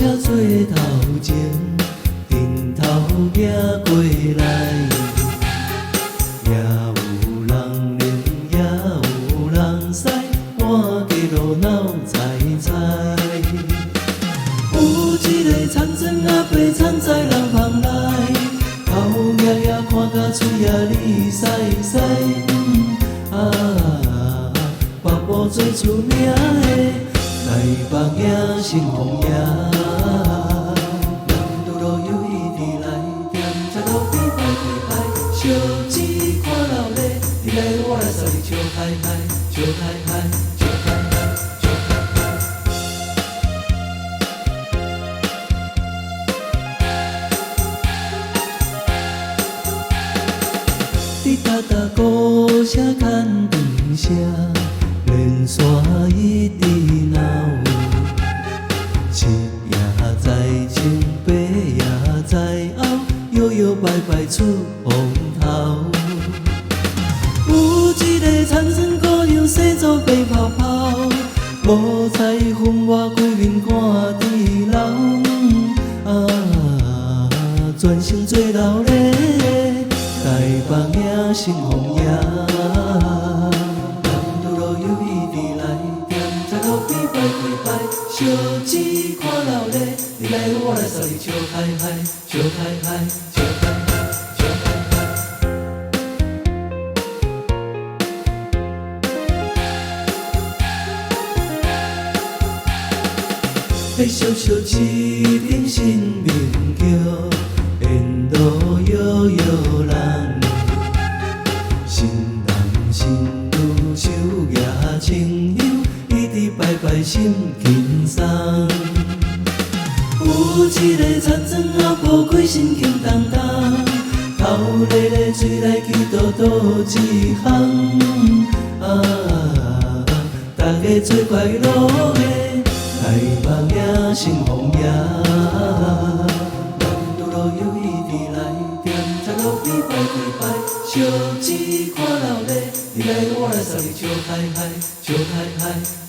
车做头前，顶头行过来，也有人怜，也有人驶，满街热闹猜猜。有一个田庄阿伯田在人旁来，头爷爷看甲嘴仔哩屎屎。爸母最出名的台北仔新丰爷，人拄路有伊伫来，踮只路边摆几摆，烧钱看闹热，你来我来送你笑嗨嗨，笑嗨嗨，笑嗨嗨，笑嗨嗨。滴答答鼓声牵长声。连山一直闹，七也在前，八也在后，摇摇摆摆出风头。有一个田庄姑娘洗做白泡泡，无彩云外规面赶伫流。专程做老咧，台北仔新丰爷。烧钱看闹热，你来我来送你笑嗨嗨，笑嗨嗨，笑嗨嗨，笑嗨嗨。要烧烧一片新民桥，沿路摇摇人，新郎新妇手举清香。摆摆心轻松，有一个田庄阿婆开心轻当当，头咧咧水来去倒倒一项，大家做快乐的台北仔新丰爷，人拄路有伊伫来，踮只路边摆几摆，烧钱看闹热，你来我来送你笑嗨嗨，笑嗨嗨。